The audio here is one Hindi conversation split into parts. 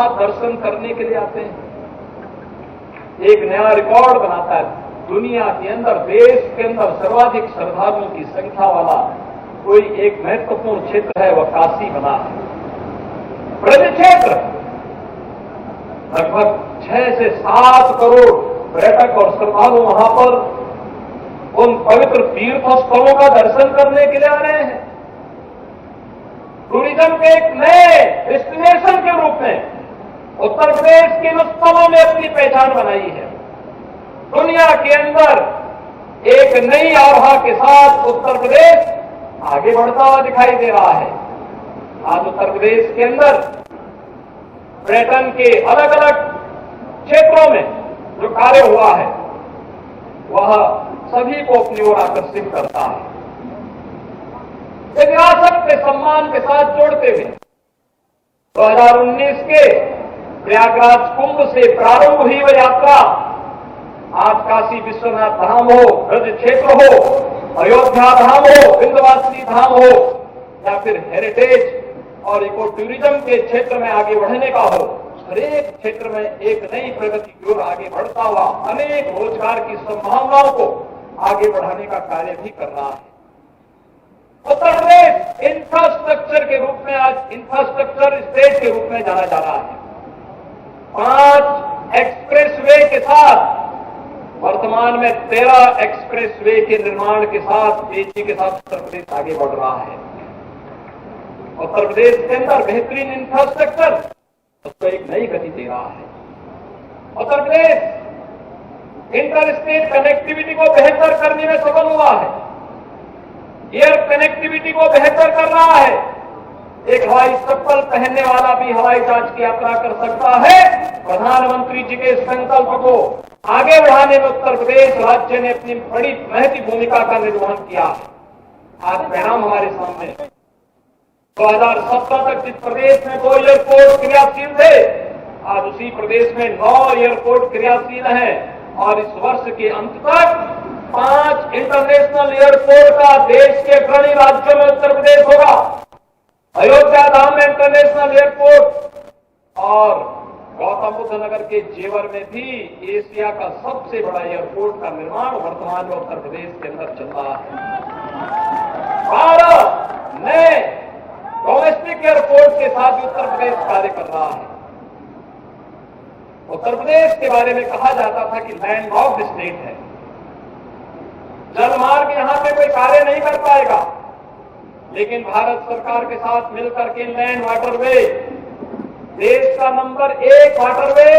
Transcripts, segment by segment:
वहां दर्शन करने के लिए आते हैं। एक नया रिकॉर्ड बनाता है, दुनिया के अंदर, देश के अंदर सर्वाधिक श्रद्धालुओं की संख्या वाला कोई एक महत्वपूर्ण क्षेत्र है, वह काशी बना है। ब्रज क्षेत्र लगभग 6 से 7 करोड़ पर्यटक और श्रद्धालु वहां पर उन पवित्र तीर्थ स्थलों का दर्शन करने के लिए आ रहे हैं। टूरिज्म के एक नए डेस्टिनेशन के रूप में उत्तर प्रदेश के इन स्थलों ने अपनी पहचान बनाई है। दुनिया के अंदर एक नई आभा के साथ उत्तर प्रदेश आगे बढ़ता हुआ दिखाई दे रहा है। आज उत्तर प्रदेश के अंदर पर्यटन के अलग अलग क्षेत्रों में जो कार्य हुआ है वह सभी को अपनी ओर आकर्षित करता है। विरासत के सम्मान के साथ जोड़ते हुए 2019 के प्रयागराज कुंभ से प्रारंभ हुई वह यात्रा आज काशी विश्वनाथ धाम हो, ब्रज क्षेत्र हो, अयोध्या धाम हो, विंध्यवासिनी धाम हो, या फिर हेरिटेज और इको टूरिज्म के क्षेत्र में आगे बढ़ने का हो, हर एक क्षेत्र में एक नई प्रगति की ओर आगे बढ़ता हुआ अनेक रोजगार की संभावनाओं को आगे बढ़ाने का कार्य भी कर रहा है। उत्तर प्रदेश इंफ्रास्ट्रक्चर के रूप में आज इंफ्रास्ट्रक्चर स्टेट के रूप में जाना जा रहा है। 5 एक्सप्रेसवे के साथ वर्तमान में 13 एक्सप्रेसवे के निर्माण के साथ तेजी के साथ उत्तर प्रदेश आगे बढ़ रहा है। उत्तर प्रदेश के अंदर बेहतरीन इंफ्रास्ट्रक्चर उसको एक नई गति दे रहा है। Uttar Pradesh inter state connectivity को बेहतर करने में सफल हुआ है। एयर कनेक्टिविटी को बेहतर कर रहा है। एक हवाई चप्पल पहनने वाला भी हवाई जहाज की यात्रा कर सकता है। प्रधानमंत्री जी के संकल्प को आगे बढ़ाने में उत्तर प्रदेश राज्य ने अपनी बड़ी महती भूमिका का निर्वहन किया है। आज परिणाम हमारे सामने 2017 तक जिस प्रदेश में 2 एयरपोर्ट क्रियाशील थे, आज उसी प्रदेश में 9 एयरपोर्ट क्रियाशील हैं और इस वर्ष के अंत तक 5 इंटरनेशनल एयरपोर्ट का देश के अग्रणी राज्यों में उत्तर प्रदेश होगा। अयोध्या धाम में इंटरनेशनल एयरपोर्ट और गौतम बुद्ध नगर के जेवर में भी एशिया का सबसे बड़ा एयरपोर्ट का निर्माण वर्तमान में उत्तर प्रदेश के अंदर चल रहा है। 12 नए डोमेस्टिक एयरपोर्ट के साथ भी उत्तर प्रदेश कार्य कर रहा है। उत्तर प्रदेश के बारे में कहा जाता था कि लैंडलॉक्ड स्टेट है, जलमार्ग यहां पे कोई कार्य नहीं कर पाएगा, लेकिन भारत सरकार के साथ मिलकर के लैंड वाटरवे, देश का नंबर 1 वाटरवे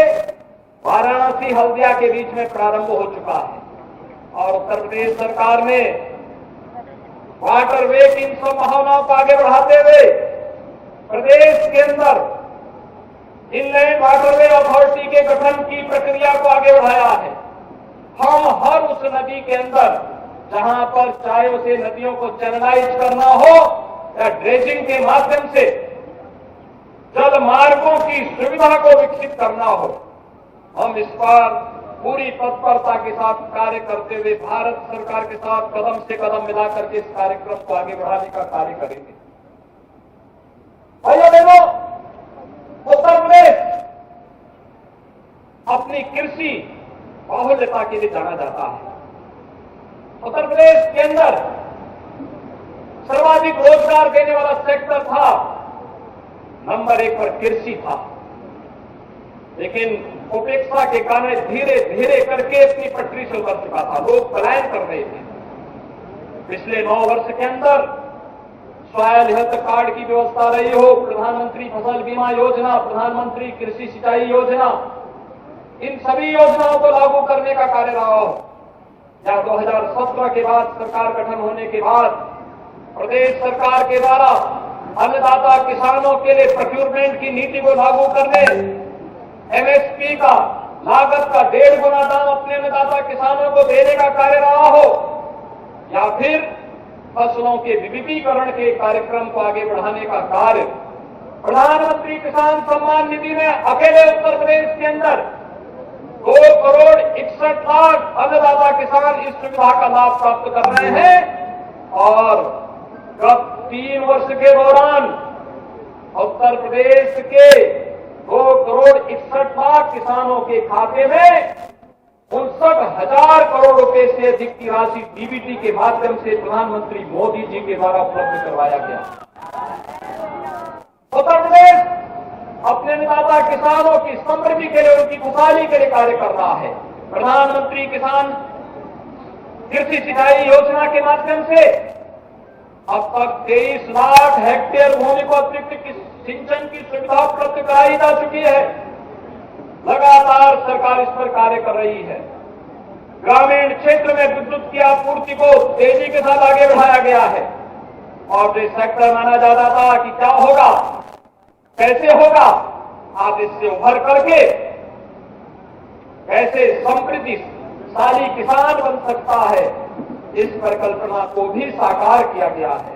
वाराणसी हल्दिया के बीच में प्रारंभ हो चुका है और उत्तर प्रदेश सरकार ने वाटरवे की इन संभावनाओं को आगे बढ़ाते हुए प्रदेश के अंदर इनलैंड वाटरवे अथॉरिटी के गठन की प्रक्रिया को आगे बढ़ाया है। हम हर उस नदी के अंदर जहां पर चाहे उसे नदियों को चैनलाइज करना हो या ड्रेजिंग के माध्यम से जल मार्गों की सुविधा को विकसित करना हो, हम इस पर पूरी तत्परता के साथ कार्य करते हुए भारत सरकार के साथ कदम से कदम मिलाकर के इस कार्यक्रम को आगे बढ़ाने का कार्य करेंगे। भाइयों बहनों, उत्तर प्रदेश अपनी कृषि बाहुल्यता के लिए जाना जाता है। उत्तर प्रदेश के अंदर सर्वाधिक रोजगार देने वाला सेक्टर था, नंबर 1 पर कृषि था, लेकिन उपेक्षा के कारण धीरे धीरे करके अपनी पटरी से उतर चुका था। लोग पलायन कर रहे थे। पिछले 9 वर्ष के अंदर सॉयल हेल्थ कार्ड की व्यवस्था रही हो, प्रधानमंत्री फसल बीमा योजना, प्रधानमंत्री कृषि सिंचाई योजना, इन सभी योजनाओं को लागू करने का कार्य रहा हो, या 2017 के बाद सरकार गठन होने के बाद प्रदेश सरकार के द्वारा अन्नदाता किसानों के लिए प्रोक्योरमेंट की नीति को लागू करने, एमएसपी का लागत का 1.5 गुना दाम अपने अन्नदाता किसानों को देने का कार्य रहा हो, या फिर फसलों के विविधीकरण के कार्यक्रम को आगे बढ़ाने का कार्य। प्रधानमंत्री किसान सम्मान निधि में अकेले उत्तर प्रदेश के अंदर 2,61,00,000 अन्नदाता किसान इस सुविधा का लाभ प्राप्त कर रहे हैं और गत 3 वर्ष के दौरान उत्तर प्रदेश के 2,61,00,000 किसानों के खाते में 59,000 करोड़ रुपए से अधिक की राशि डीबीटी के माध्यम से प्रधानमंत्री मोदी जी के द्वारा उपलब्ध करवाया गया। उत्तर प्रदेश अपने अन्नदाता किसानों की समृद्धि के लिए, उनकी खुशहाली के लिए कार्य कर रहा है। प्रधानमंत्री किसान कृषि सिंचाई योजना के माध्यम से अब तक 23 लाख हेक्टेयर भूमि को अतिरिक्त सिंचन की सुविधा उपलब्ध कराई जा चुकी है। लगातार सरकार इस पर कार्य कर रही है। ग्रामीण क्षेत्र में विद्युत की आपूर्ति को तेजी के साथ आगे बढ़ाया गया है। और जो सेक्टर माना जाता था कि क्या होगा, कैसे होगा, आज इससे उभर करके कैसे समृद्धिशाली किसान बन सकता है, इस परिकल्पना को भी साकार किया गया है।